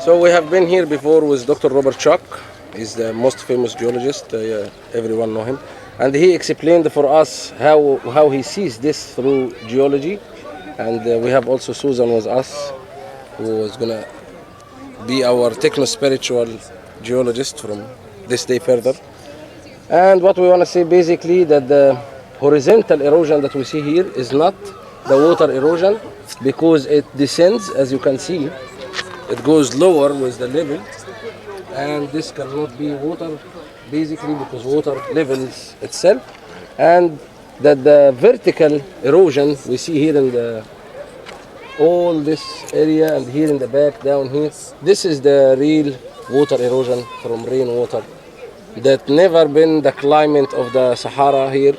So we have been here before with Dr. Robert Chuck. He's the most famous geologist. Everyone know him. And he explained for us how he sees this through geology. And we have also Susan with us, who is going to be our techno-spiritual geologist from this day further. And what we want to say basically that the horizontal erosion that we see here is not the water erosion, because it descends, as you can see. It goes lower with the level, and this cannot be water basically because water levels itself. And that the vertical erosion we see here in the all this area and here in the back down here, this is the real water erosion from rainwater that never been the climate of the Sahara here,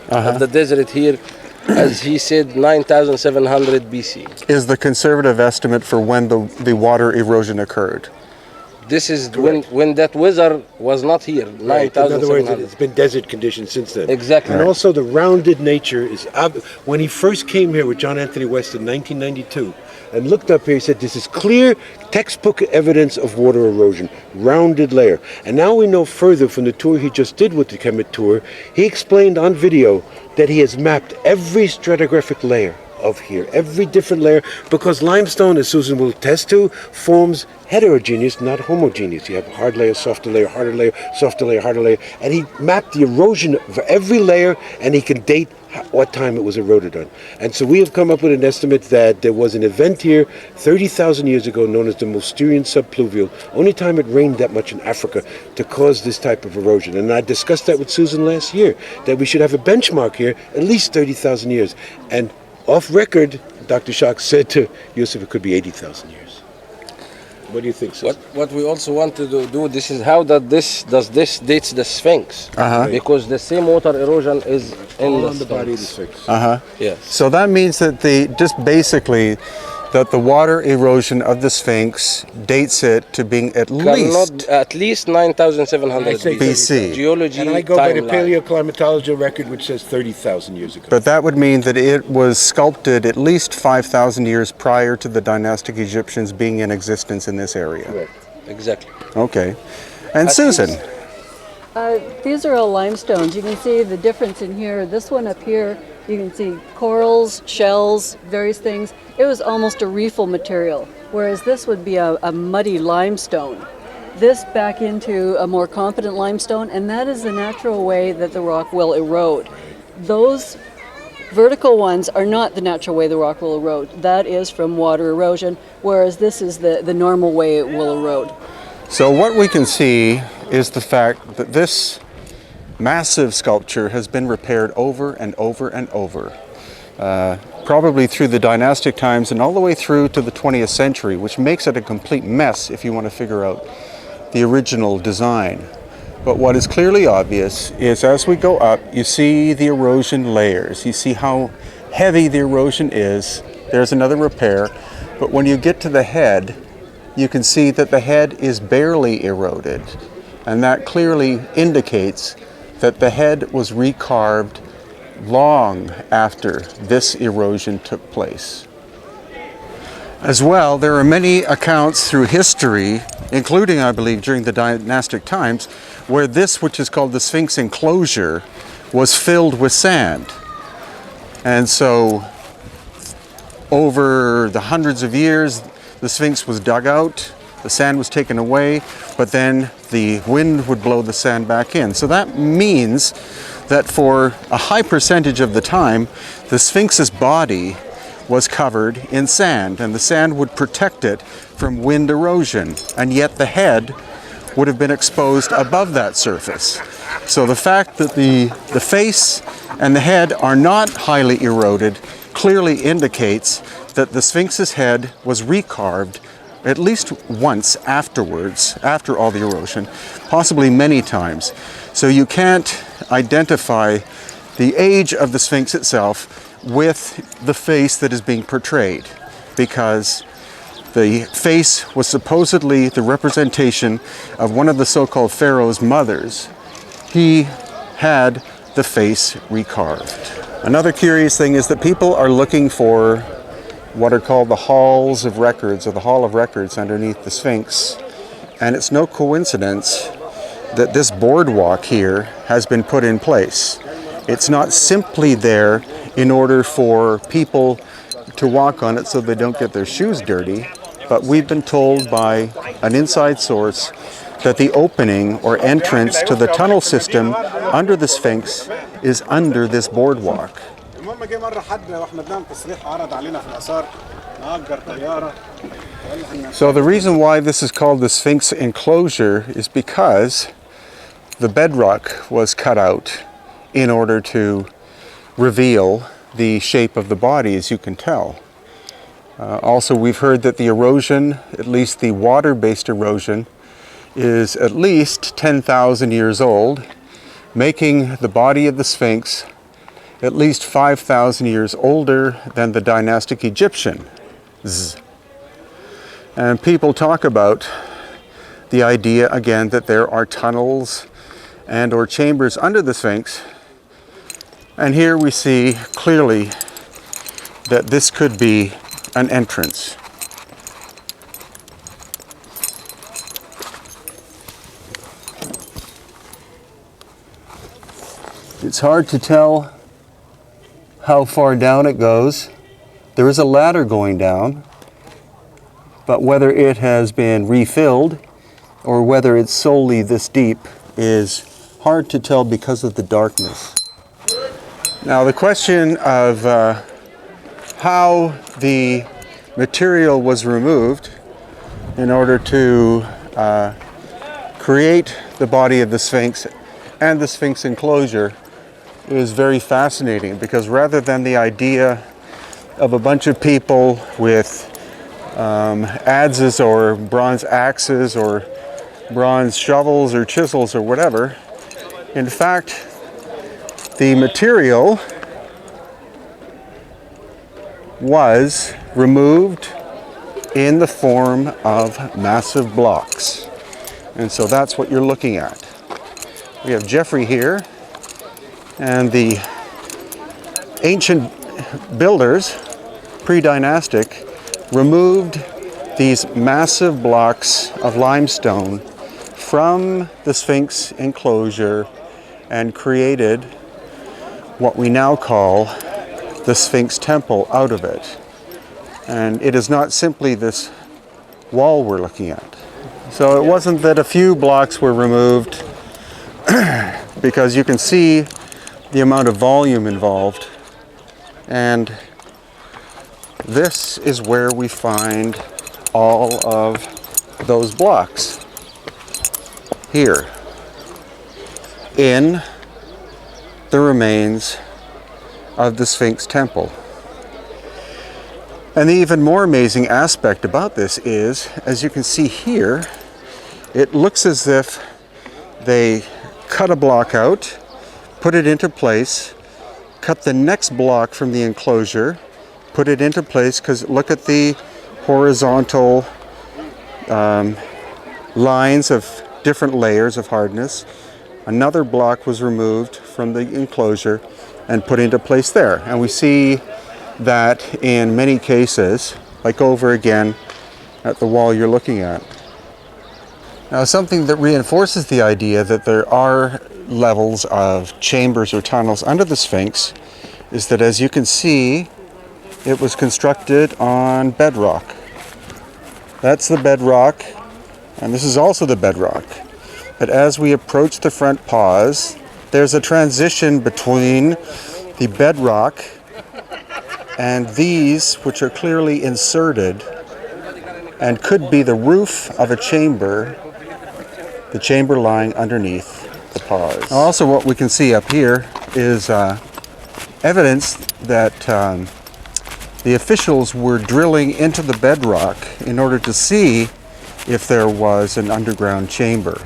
of the desert here, as he said, 9,700 BC. Is the conservative estimate for when the water erosion occurred? This is when that weather was not here, Right. In other words, 9,700. it's been desert conditions since then. Exactly. And also the rounded nature is, when he first came here with John Anthony West in 1992 and looked up here, he said, this is clear textbook evidence of water erosion, rounded layer. And now we know further from the tour he just did with the Kemet tour, he explained on video that he has mapped every stratigraphic layer of here, every different layer, because limestone, as Susan will attest to, forms heterogeneous, not homogeneous. You have hard layer, softer layer, harder layer, softer layer, harder layer, and he mapped the erosion for every layer, and he can date what time it was eroded on. And so we have come up with an estimate that there was an event here 30,000 years ago known as the Mousterian subpluvial, only time it rained that much in Africa, to cause this type of erosion. And I discussed that with Susan last year, that we should have a benchmark here at least 30,000 years. And off record, Dr. Shak said to Yusuf it could be 80,000 years. What do you think, Susan? What we also want to do this is how does this dates the Sphinx? Because the same water erosion is in On the body of the Sphinx. Yes. So that means that that the water erosion of the Sphinx dates it to being at least 9,700 BC. Geology And I go by the timeline. paleoclimatology record, which says 30,000 years ago. But that would mean that it was sculpted at least 5,000 years prior to the dynastic Egyptians being in existence in this area. Correct. Exactly. Okay. And Susan? These are all limestones. You can see the difference in here. This one up here, you can see corals, shells, various things. It was almost a reefal material, whereas this would be a muddy limestone. This back into a more competent limestone, and that is the natural way that the rock will erode. Those vertical ones are not the natural way the rock will erode. That is from water erosion, whereas this is the normal way it will erode. So what we can see is the fact that this massive sculpture has been repaired over and over and over, probably through the dynastic times and all the way through to the 20th century, which makes it a complete mess if you want to figure out the original design. But what is clearly obvious is as we go up, you see the erosion layers. You see how heavy the erosion is. There's another repair. But when you get to the head, you can see that the head is barely eroded. And that clearly indicates that the head was recarved long after this erosion took place. As well, there are many accounts through history, including, I believe, during the dynastic times, where this, which is called the Sphinx enclosure, was filled with sand. And so, over the hundreds of years, the Sphinx was dug out, the sand was taken away, but then the wind would blow the sand back in. So that means that for a high percentage of the time, the Sphinx's body was covered in sand, and the sand would protect it from wind erosion, and yet the head would have been exposed above that surface. So the fact that the face and the head are not highly eroded clearly indicates that the Sphinx's head was recarved at least once afterwards, after all the erosion, possibly many times. So you can't identify the age of the Sphinx itself with the face that is being portrayed, because the face was supposedly the representation of one of the so-called pharaoh's mothers. He had the face recarved. Another curious thing is that people are looking for what are called the halls of records, or the hall of records underneath the Sphinx. And it's no coincidence that this boardwalk here has been put in place. It's not simply there in order for people to walk on it so they don't get their shoes dirty, but we've been told by an inside source that the opening or entrance to the tunnel system under the Sphinx is under this boardwalk. So the reason why this is called the Sphinx enclosure is because the bedrock was cut out in order to reveal the shape of the body, as you can tell. Also, we've heard that the erosion, at least the water-based erosion, is at least 10,000 years old, making the body of the Sphinx at least 5,000 years older than the dynastic Egyptian. And people talk about the idea, again, that there are tunnels and or chambers under the Sphinx. And here we see clearly that this could be an entrance. It's hard to tell how far down it goes. There is a ladder going down, but whether it has been refilled or whether it's solely this deep is hard to tell because of the darkness. Now the question of how the material was removed in order to create the body of the Sphinx and the Sphinx enclosure is very fascinating, because rather than the idea of a bunch of people with adzes or bronze axes or bronze shovels or chisels or whatever, in fact, the material was removed in the form of massive blocks. And so that's what you're looking at. We have Jeffrey here, and the ancient builders, pre-dynastic, removed these massive blocks of limestone from the Sphinx enclosure and created what we now call the Sphinx temple out of it. And it is not simply this wall we're looking at. So it wasn't that a few blocks were removed, because you can see the amount of volume involved. And this is where we find all of those blocks. Here, in the remains of the Sphinx temple. And the even more amazing aspect about this is, as you can see here, it looks as if they cut a block out, put it into place, cut the next block from the enclosure, put it into place, because look at the horizontal lines of different layers of hardness. Another block was removed from the enclosure and put into place there. And we see that in many cases, like over again at the wall you're looking at. Now, something that reinforces the idea that there are levels of chambers or tunnels under the Sphinx is that, as you can see, it was constructed on bedrock. That's the bedrock, and this is also the bedrock. But as we approach the front paws, there's a transition between the bedrock and these, which are clearly inserted and could be the roof of a chamber, the chamber lying underneath the paws. Also, what we can see up here is evidence that the officials were drilling into the bedrock in order to see if there was an underground chamber.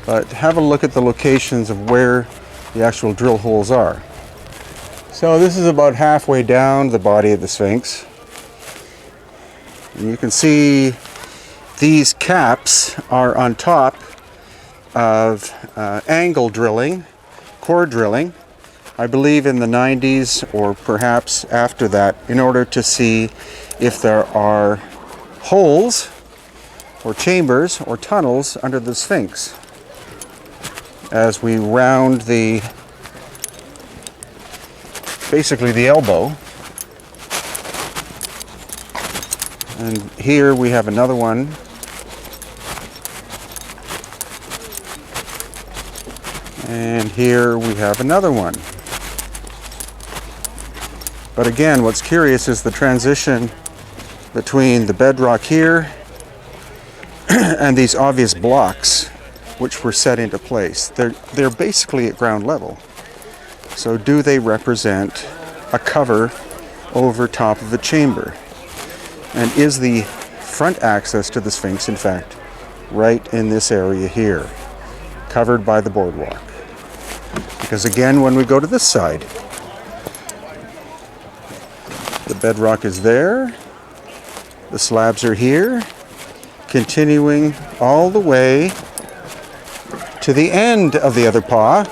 But have a look at the locations of where the actual drill holes are. So this is about halfway down the body of the Sphinx. And you can see these caps are on top of angle drilling, core drilling, I believe in the 90s or perhaps after that, in order to see if there are holes or chambers or tunnels under the Sphinx. As we round basically the elbow, and here we have another one. And here we have another one. But again, what's curious is the transition between the bedrock here and these obvious blocks which were set into place. They're basically at ground level. So do they represent a cover over top of the chamber? And is the front access to the Sphinx, in fact, right in this area here, covered by the boardwalk? Because again, when we go to this side, the bedrock is there, the slabs are here, continuing all the way to the end of the other paw,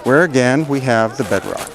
where again we have the bedrock.